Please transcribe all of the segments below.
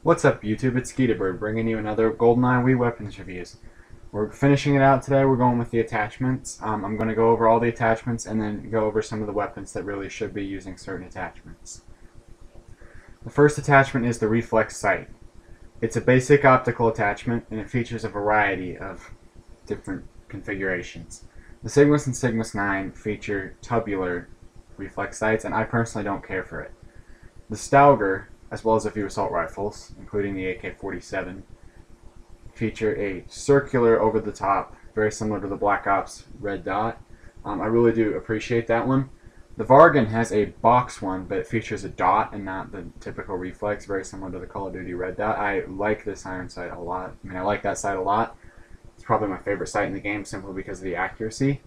What's up, YouTube? It's Skeetabird bringing you another Goldeneye Wii-Weapons reviews. We're finishing it out today. We're going with the attachments. I'm going to go over all the attachments and then go over some of the weapons that really should be using certain attachments. The first attachment is the reflex sight. It's a basic optical attachment and it features a variety of different configurations. The Sigmas and Sigmas 9 feature tubular reflex sights, and I personally don't care for it. The Stauger, as well as a few assault rifles, including the AK-47, feature a circular over-the-top, very similar to the Black Ops red dot. I really do appreciate that one. The Vargan has a box one, but it features a dot and not the typical reflex, very similar to the Call of Duty red dot. I like this iron sight a lot. I like that sight a lot. It's probably my favorite sight in the game simply because of the accuracy.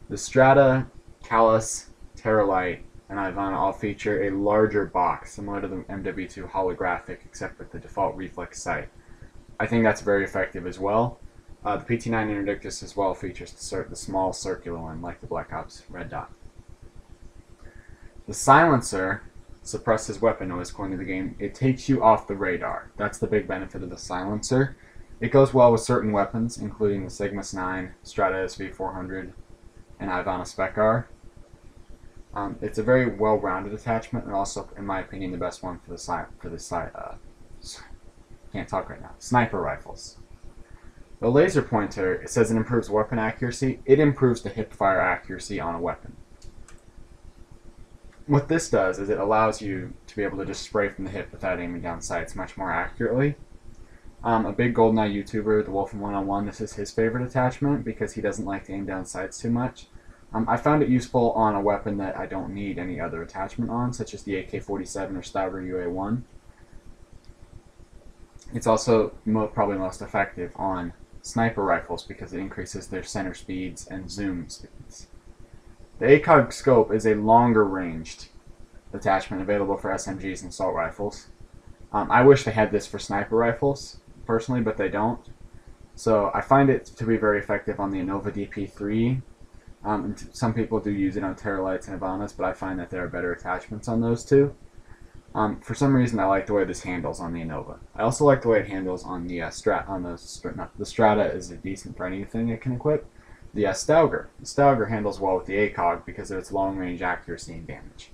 The Strata, Callus, Terralite, and Ivana all feature a larger box, similar to the MW2 holographic, except with the default reflex sight. I think that's very effective as well. The PT9 Interdictus as well features the small circular one, like the Black Ops red dot. The silencer suppresses weapon noise according to the game. It takes you off the radar. That's the big benefit of the silencer. It goes well with certain weapons, including the Sigmas 9, Strata SV400, and Ivana Spec-R. It's a very well-rounded attachment, and also, in my opinion, the best one for the sniper rifles. The laser pointer, it says it improves weapon accuracy. It improves the hip-fire accuracy on a weapon. What this does is it allows you to be able to just spray from the hip without aiming down sights much more accurately. A big Goldeneye YouTuber, the Wolf in 101, this is his favorite attachment because he doesn't like to aim down sights too much. I found it useful on a weapon that I don't need any other attachment on, such as the AK-47 or Stauger UA1. It's also probably most effective on sniper rifles because it increases their center speeds and zoom speeds. The ACOG scope is a longer ranged attachment available for SMGs and assault rifles. I wish they had this for sniper rifles, personally, but they don't. So I find it to be very effective on the Innova DP3. Some people do use it on Terralites and Ivanas, but I find that there are better attachments on those two. For some reason, I like the way this handles on the Innova. I also like the way it handles on the Strata. The Strata is decent for anything it can equip. The Stauger. The Stauger handles well with the ACOG because of its long-range accuracy and damage.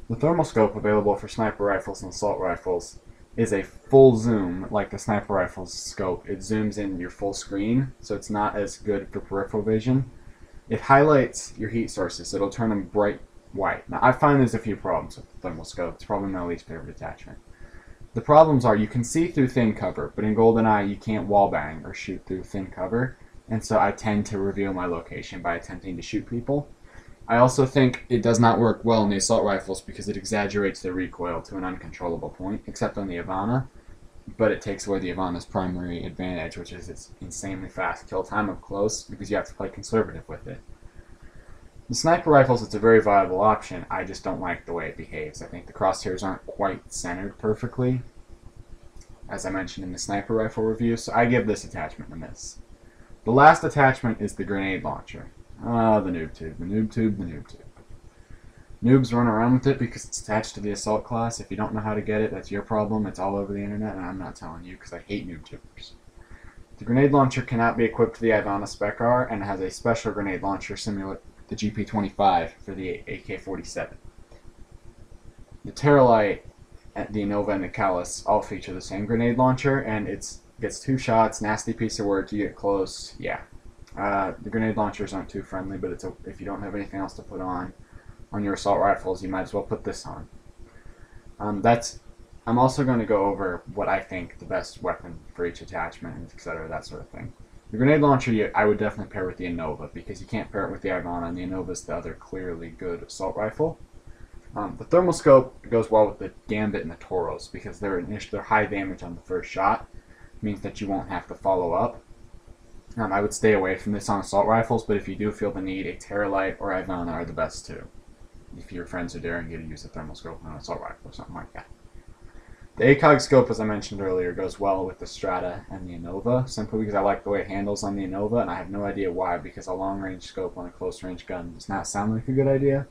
The thermal scope available for sniper rifles and assault rifles is a full zoom, like the sniper rifle's scope. It zooms in your full screen, so it's not as good for peripheral vision. It highlights your heat sources, so it'll turn them bright white. Now, I find there's a few problems with the thermal scope. It's probably my least favorite attachment. The problems are you can see through thin cover, but in Goldeneye you can't wallbang or shoot through thin cover, and so I tend to reveal my location by attempting to shoot people. I also think it does not work well in the assault rifles because it exaggerates the recoil to an uncontrollable point, except on the Ivana, but it takes away the Ivana's primary advantage, which is its insanely fast kill time up close because you have to play conservative with it. The sniper rifles, it's a very viable option. I just don't like the way it behaves. I think the crosshairs aren't quite centered perfectly, as I mentioned in the sniper rifle review, so I give this attachment a miss. The last attachment is the grenade launcher. Ah, the noob tube, the noob tube, the noob tube. Noobs run around with it because it's attached to the assault class. If you don't know how to get it, that's your problem. It's all over the internet, and I'm not telling you because I hate noob tubers. The grenade launcher cannot be equipped to the Ivana Spec-R and has a special grenade launcher similar to the GP25 for the AK-47. The Terralite, the Innova, and the Callus all feature the same grenade launcher, and it gets 2 shots, nasty piece of work, you get close, yeah. The grenade launchers aren't too friendly, but if you don't have anything else to put on your assault rifles, you might as well put this on. I'm also going to go over what I think the best weapon for each attachment, etc., that sort of thing. The grenade launcher, I would definitely pair with the Innova, because you can't pair it with the Ivana, and the Innova is the other clearly good assault rifle. The thermal scope goes well with the Gambit and the Tauros, because they're high damage on the first shot. It means that you won't have to follow up. I would stay away from this on assault rifles, but if you do feel the need, a Terralite or Ivana are the best too. If your friends are daring you to use a thermal scope on an assault rifle or something like that. The ACOG scope, as I mentioned earlier, goes well with the Strata and the Innova, simply because I like the way it handles on the Innova, and I have no idea why, because a long-range scope on a close-range gun does not sound like a good idea.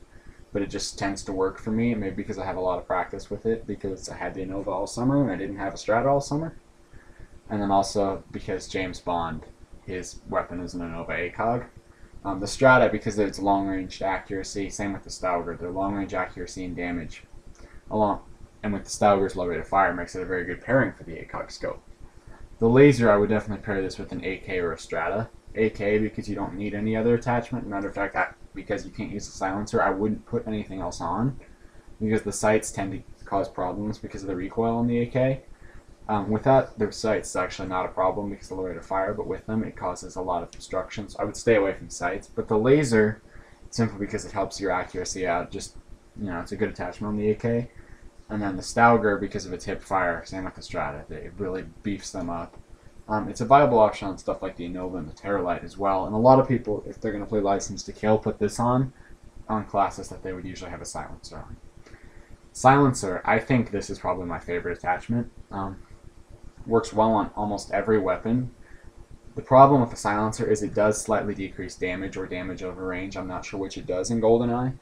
but it just tends to work for me. Maybe because I have a lot of practice with it, because I had the Innova all summer and I didn't have a Strata all summer. And then also because James Bond, his weapon is an Innova ACOG. The Strata, because of its long-range accuracy, same with the Staugr, their long-range accuracy and damage, and with the Staugur's low rate of fire, makes it a very good pairing for the ACOG scope. The laser, I would definitely pair this with an AK or a Strata. AK because you don't need any other attachment. Matter of fact, because you can't use a silencer, I wouldn't put anything else on, because the sights tend to cause problems because of the recoil on the AK. Without their sights, it's actually not a problem because of the rate of fire, but with them, it causes a lot of obstructions. I would stay away from sights, but the laser, simply because it helps your accuracy out, just, it's a good attachment on the AK. And then the Staugr, because of its hip fire, same with the Strata, it really beefs them up. It's a viable option on stuff like the Innova and the Terralite as well, and a lot of people, if they're going to play License to Kill, put this on classes that they would usually have a silencer on. Silencer, I think this is probably my favorite attachment. Works well on almost every weapon. The problem with the silencer is it does slightly decrease damage or damage over range. I'm not sure which it does in Goldeneye.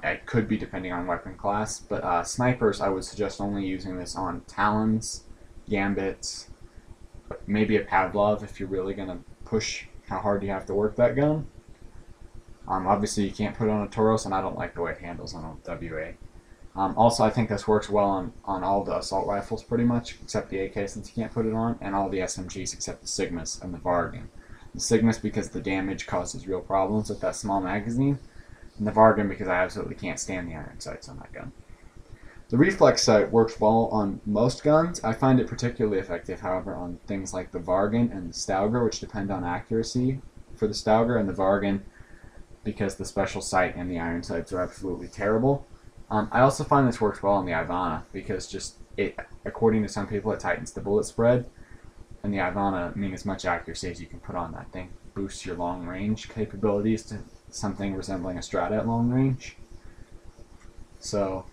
It could be depending on weapon class, but snipers, I would suggest only using this on Talons, Gambits, maybe a Pavlov if you're really going to push how hard you have to work that gun. Obviously you can't put it on a Tauros, and I don't like the way it handles on a WA. Also, I think this works well on all the assault rifles pretty much, except the AK since you can't put it on, and all the SMGs except the Sigmas and the Vargan. The Sigmas because the damage causes real problems with that small magazine, and the Vargan because I absolutely can't stand the iron sights on that gun. The reflex sight works well on most guns. I find it particularly effective, however, on things like the Vargan and the Staugr, which depend on accuracy for the Staugr, and the Vargan because the special sight and the iron sights are absolutely terrible. I also find this works well on the Ivana because according to some people, it tightens the bullet spread, and the Ivana, as much accuracy as you can put on that thing boosts your long range capabilities to something resembling a Strata at long range. So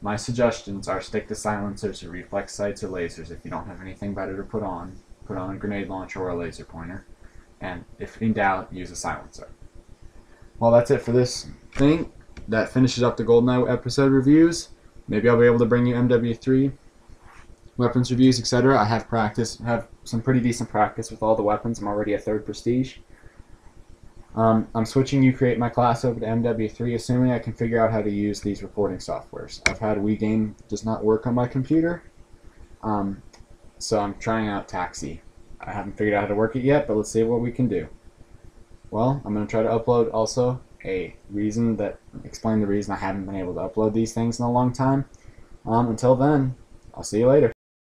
my suggestions are stick to silencers or reflex sights or lasers. If you don't have anything better to put on a grenade launcher or a laser pointer, and if in doubt, use a silencer. Well, that's it for this thing. That finishes up the Goldeneye episode reviews. Maybe I'll be able to bring you MW3 weapons reviews, etc. I have some pretty decent practice with all the weapons. I'm already a 3rd prestige. I'm switching Ucreate my class over to MW3, assuming I can figure out how to use these reporting softwares. I've had Wii game does not work on my computer, so I'm trying out Taxi. I haven't figured out how to work it yet, but let's see what we can do. Well, I'm going to try to upload also explain the reason I haven't been able to upload these things in a long time. Until then, I'll see you later.